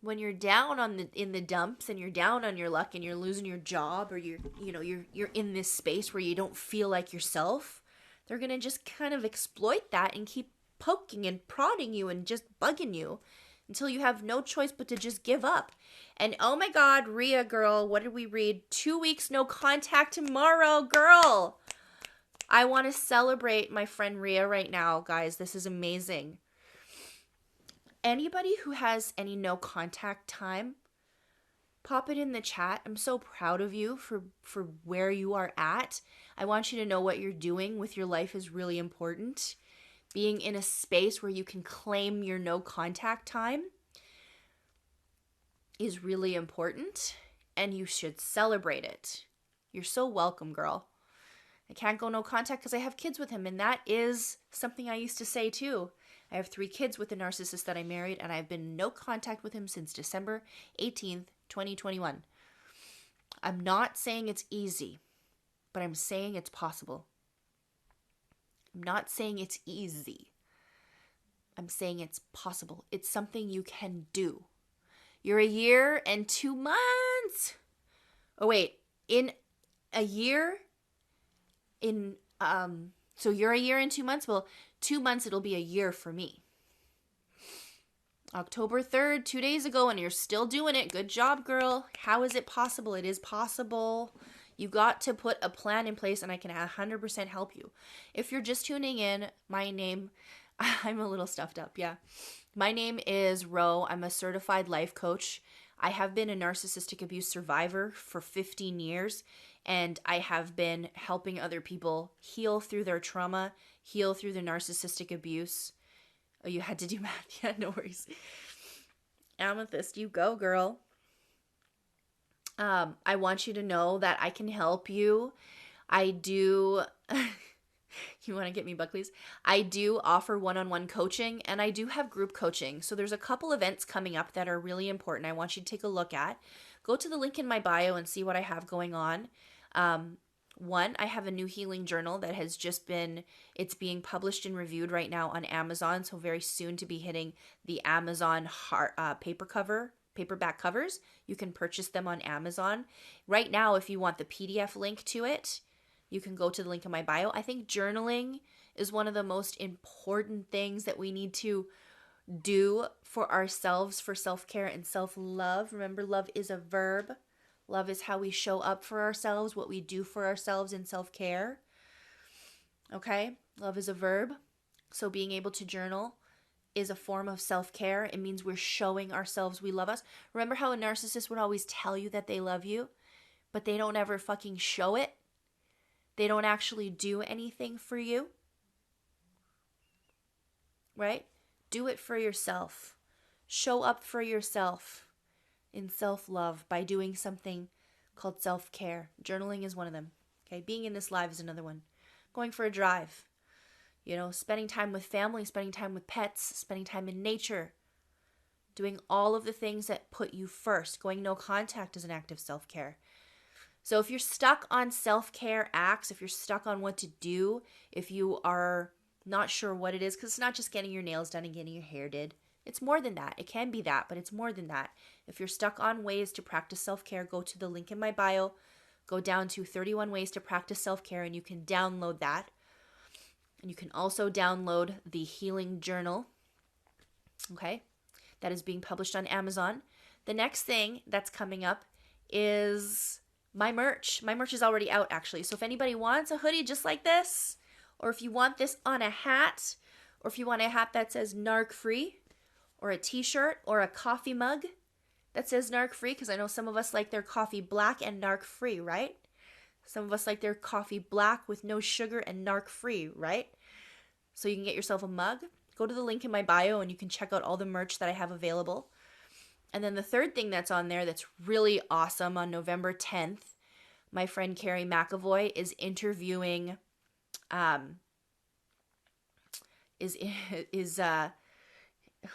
When you're down in the dumps and you're down on your luck and you're losing your job or you're in this space where you don't feel like yourself. They're going to just kind of exploit that and keep poking and prodding you and just bugging you until you have no choice but to just give up. And oh my God, Rhea girl, what did we read? 2 weeks no contact tomorrow, girl. I want to celebrate my friend Rhea right now, guys. This is amazing. Anybody who has any no contact time, pop it in the chat. I'm so proud of you for where you are at. I want you to know what you're doing with your life is really important. Being in a space where you can claim your no contact time is really important, and you should celebrate it. You're so welcome, girl. I can't go no contact because I have kids with him, and that is something I used to say too. I have 3 kids with the narcissist that I married, and I've been in no contact with him since December 18th, 2021. I'm not saying it's easy, but I'm saying it's possible. I'm not saying it's easy. I'm saying it's possible. It's something you can do. You're a year and 2 months. Oh, wait. In a year, so you're a year and 2 months? Well, 2 months, it'll be a year for me. October 3rd, 2 days ago, and you're still doing it. Good job, girl. How is it possible? It is possible. You got to put a plan in place, and I can 100% help you. If you're just tuning in, my name, I'm a little stuffed up, yeah. My name is Ro. I'm a certified life coach. I have been a narcissistic abuse survivor for 15 years, and I have been helping other people heal through their trauma, heal through the narcissistic abuse, Oh, you had to do math. Yeah, no worries. Amethyst, you go, girl. I want you to know that I can help you. I do. You want to get me Buckley's? I do offer one-on-one coaching, and I do have group coaching. So there's a couple events coming up that are really important. I want you to take a look at. Go to the link in my bio and see what I have going on. One, I have a new healing journal that has just been, it's being published and reviewed right now on Amazon. So very soon to be hitting the Amazon paperback covers. You can purchase them on Amazon. Right now, if you want the PDF link to it, you can go to the link in my bio. I think journaling is one of the most important things that we need to do for ourselves, for self-care and self-love. Remember, love is a verb. Love is how we show up for ourselves, what we do for ourselves in self-care. Okay? Love is a verb. So being able to journal is a form of self-care. It means we're showing ourselves we love us. Remember how a narcissist would always tell you that they love you, but they don't ever fucking show it? They don't actually do anything for you, right? Do it for yourself. Show up for yourself in self-love by doing something called self-care. Journaling is one of them. Okay, being in this live is another one. Going for a drive. You know, spending time with family, spending time with pets, spending time in nature. Doing all of the things that put you first. Going no contact is an act of self-care. So if you're stuck on self-care acts, if you're stuck on what to do, if you are not sure what it is, because it's not just getting your nails done and getting your hair did. It's more than that. It can be that, but it's more than that. If you're stuck on ways to practice self-care, go to the link in my bio, go down to 31 ways to practice self-care, and you can download that. And you can also download the healing journal, okay, that is being published on Amazon. The next thing that's coming up is my merch. My merch is already out, actually. So if anybody wants a hoodie just like this, or if you want this on a hat, or if you want a hat that says narc free, or a t-shirt, or a coffee mug that says narc free, because I know some of us like their coffee black and narc free, right? Some of us like their coffee black with no sugar and narc free, right? So you can get yourself a mug. Go to the link in my bio and you can check out all the merch that I have available. And then the third thing that's on there that's really awesome, on November 10th, my friend Carrie McAvoy is interviewing,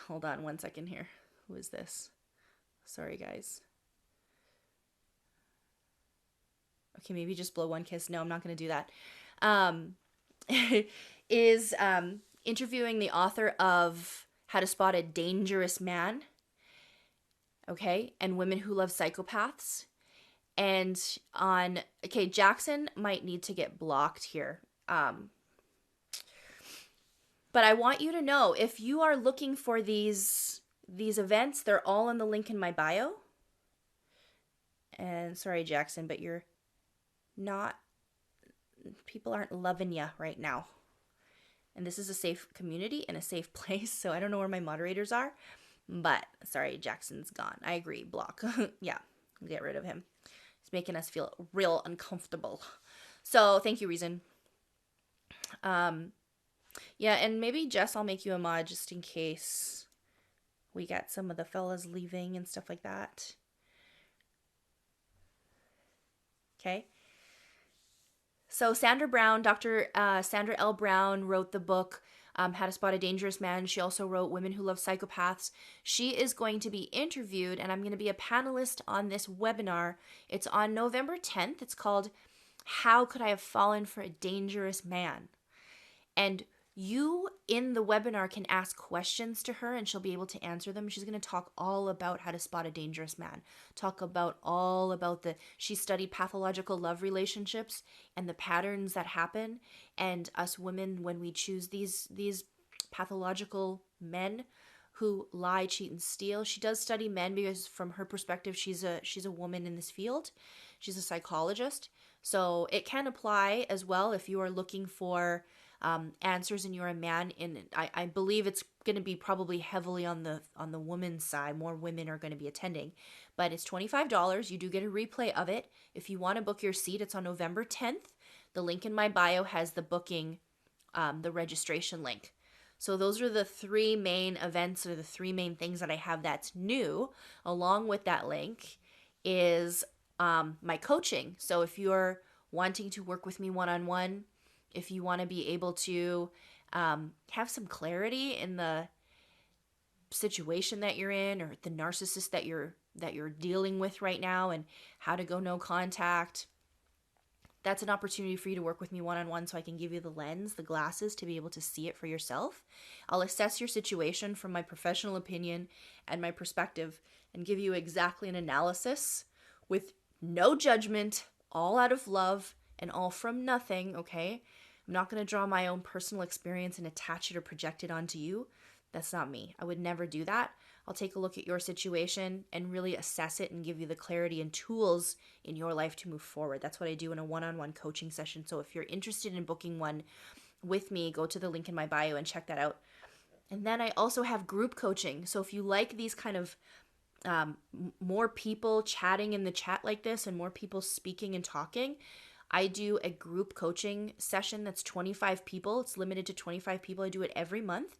hold on one second here. Who is this? Sorry, guys. Okay, maybe just blow one kiss. No, I'm not going to do that. Is interviewing the author of How to Spot a Dangerous Man. Okay, and Women Who Love Psychopaths. And okay, Jackson might need to get blocked here. But I want you to know, if you are looking for these events, they're all in the link in my bio. And sorry, Jackson, but people aren't loving you right now. And this is a safe community and a safe place, so I don't know where my moderators are. But, sorry, Jackson's gone. I agree, block. Yeah, get rid of him. He's making us feel real uncomfortable. So, thank you, Reason. Yeah, and maybe, Jess, I'll make you a mod just in case we got some of the fellas leaving and stuff like that. Okay. So Sandra Brown, Dr. Sandra L. Brown wrote the book, How to Spot a Dangerous Man. She also wrote Women Who Love Psychopaths. She is going to be interviewed, and I'm going to be a panelist on this webinar. It's on November 10th. It's called How Could I Have Fallen for a Dangerous Man? And you in the webinar can ask questions to her and she'll be able to answer them. She's going to talk all about how to spot a dangerous man. She studied pathological love relationships and the patterns that happen, and us women, when we choose these pathological men who lie, cheat, and steal. She does study men because from her perspective, she's a woman in this field. She's a psychologist. So it can apply as well if you are looking for answers and you're a man. And I believe it's going to be probably heavily on the woman's side. More women are going to be attending, but it's $25. You do get a replay of it. If you want to book your seat, it's on November 10th. The link in my bio has the booking, the registration link. So those are the three main events, or the three main things that I have that's new. Along with that link is my coaching. So if you're wanting to work with me one-on-one, if you want to be able to have some clarity in the situation that you're in, or the narcissist that you're dealing with right now, and how to go no contact, that's an opportunity for you to work with me one-on-one, so I can give you the lens, the glasses, to be able to see it for yourself. I'll assess your situation from my professional opinion and my perspective, and give you exactly an analysis with no judgment, all out of love and all from nothing, okay? I'm not going to draw my own personal experience and attach it or project it onto you. That's not me. I would never do that. I'll take a look at your situation and really assess it and give you the clarity and tools in your life to move forward. That's what I do in a one-on-one coaching session. So if you're interested in booking one with me, go to the link in my bio and check that out. And then I also have group coaching. So if you like these kind of more people chatting in the chat like this, and more people speaking and talking, I do a group coaching session that's 25 people. It's limited to 25 people. I do it every month.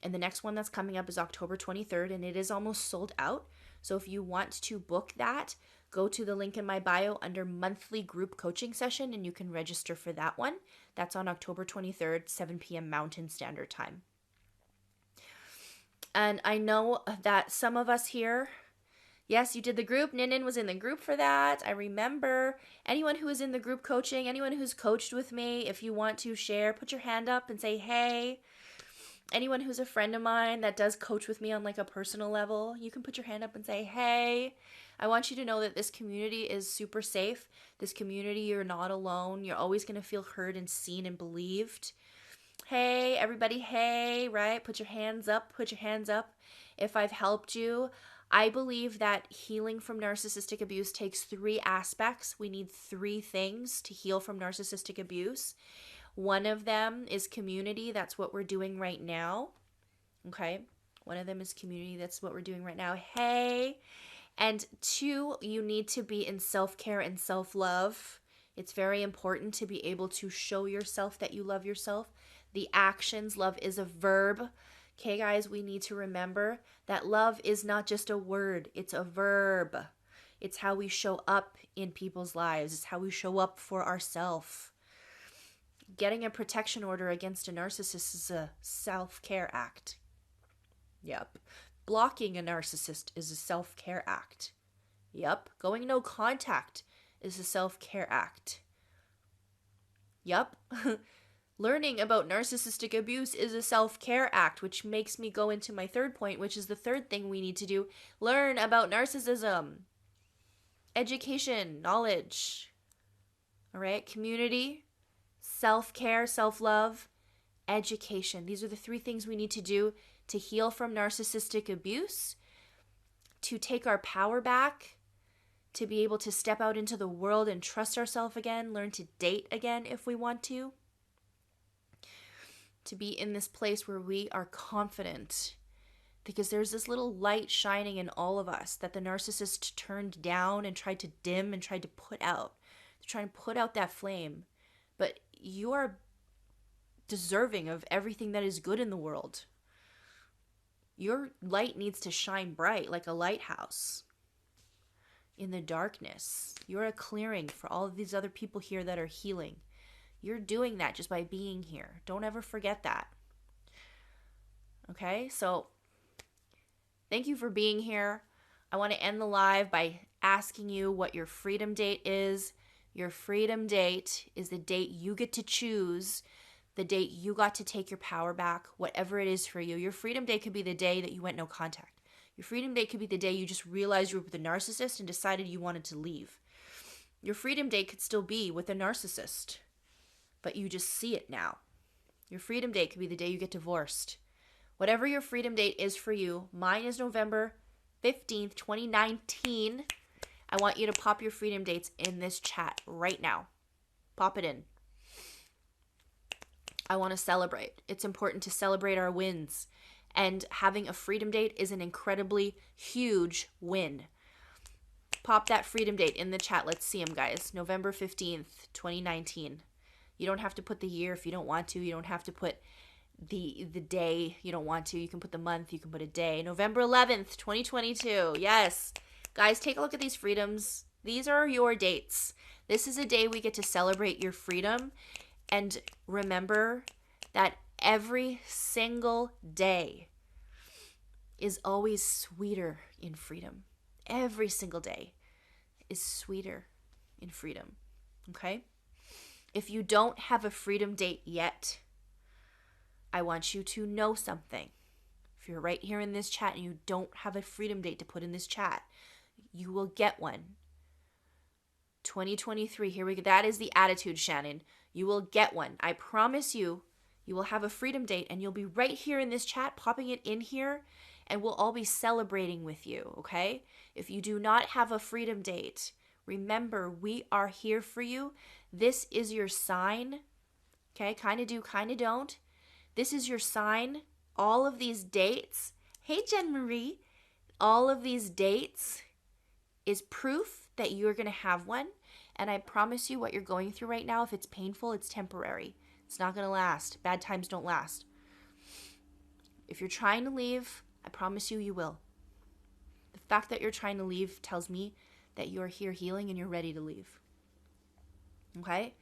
And the next one that's coming up is October 23rd, and it is almost sold out. So if you want to book that, go to the link in my bio under monthly group coaching session, and you can register for that one. That's on October 23rd, 7 p.m. Mountain Standard Time. And I know that some of us here, yes, you did the group. Ninin was in the group for that. I remember. Anyone who is in the group coaching, anyone who's coached with me, if you want to share, put your hand up and say, hey. Anyone who's a friend of mine that does coach with me on like a personal level, you can put your hand up and say, hey. I want you to know that this community is super safe. This community, you're not alone. You're always going to feel heard and seen and believed. Hey, everybody, hey, right? Put your hands up. Put your hands up if I've helped you. I believe that healing from narcissistic abuse takes 3 aspects. We need 3 things to heal from narcissistic abuse. One of them is community. That's what we're doing right now. Okay? One of them is community. That's what we're doing right now. Hey. And 2, you need to be in self-care and self-love. It's very important to be able to show yourself that you love yourself. The actions, love is a verb. Okay, guys, we need to remember that love is not just a word. It's a verb. It's how we show up in people's lives. It's how we show up for ourselves. Getting a protection order against a narcissist is a self-care act. Yep. Blocking a narcissist is a self-care act. Yep. Going no contact is a self-care act. Yep. Learning about narcissistic abuse is a self-care act, which makes me go into my third point, which is the third thing we need to do. Learn about narcissism. Education, knowledge. All right, community, self-care, self-love, education. These are the 3 things we need to do to heal from narcissistic abuse, to take our power back, to be able to step out into the world and trust ourselves again, learn to date again if we want to be in this place where we are confident, because there's this little light shining in all of us that the narcissist turned down and tried to dim and tried to put out. They're trying to put out that flame. But you are deserving of everything that is good in the world. Your light needs to shine bright like a lighthouse in the darkness. You're a clearing for all of these other people here that are healing. You're doing that just by being here. Don't ever forget that. Okay, so thank you for being here. I want to end the live by asking you what your freedom date is. Your freedom date is the date you get to choose, the date you got to take your power back, whatever it is for you. Your freedom date could be the day that you went no contact. Your freedom date could be the day you just realized you were with a narcissist and decided you wanted to leave. Your freedom date could still be with a narcissist, but you just see it now. Your freedom date could be the day you get divorced. Whatever your freedom date is for you, mine is November 15th, 2019. I want you to pop your freedom dates in this chat right now. Pop it in. I want to celebrate. It's important to celebrate our wins. And having a freedom date is an incredibly huge win. Pop that freedom date in the chat. Let's see them, guys. November 15th, 2019. You don't have to put the year if you don't want to. You don't have to put the day you don't want to. You can put the month, you can put a day. November 11th, 2022. Yes. Guys, take a look at these freedoms. These are your dates. This is a day we get to celebrate your freedom. And remember that every single day is always sweeter in freedom. Every single day is sweeter in freedom. Okay? If you don't have a freedom date yet, I want you to know something. If you're right here in this chat and you don't have a freedom date to put in this chat, you will get one. 2023, here we go. That is the attitude, Shannon. You will get one. I promise you, you will have a freedom date and you'll be right here in this chat, popping it in here, and we'll all be celebrating with you, okay? If you do not have a freedom date, remember, we are here for you. This is your sign, okay? Kind of do, kind of don't. This is your sign. All of these dates, hey, Jen Marie, all of these dates is proof that you're going to have one. And I promise you what you're going through right now, if it's painful, it's temporary. It's not going to last. Bad times don't last. If you're trying to leave, I promise you, you will. The fact that you're trying to leave tells me that you're here healing and you're ready to leave. Okay?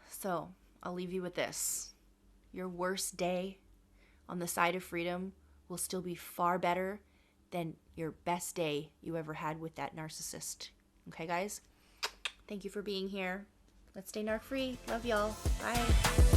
So, I'll leave you with this. Your worst day on the side of freedom will still be far better than your best day you ever had with that narcissist. Okay, guys? Thank you for being here. Let's stay narc free. Love y'all. Bye.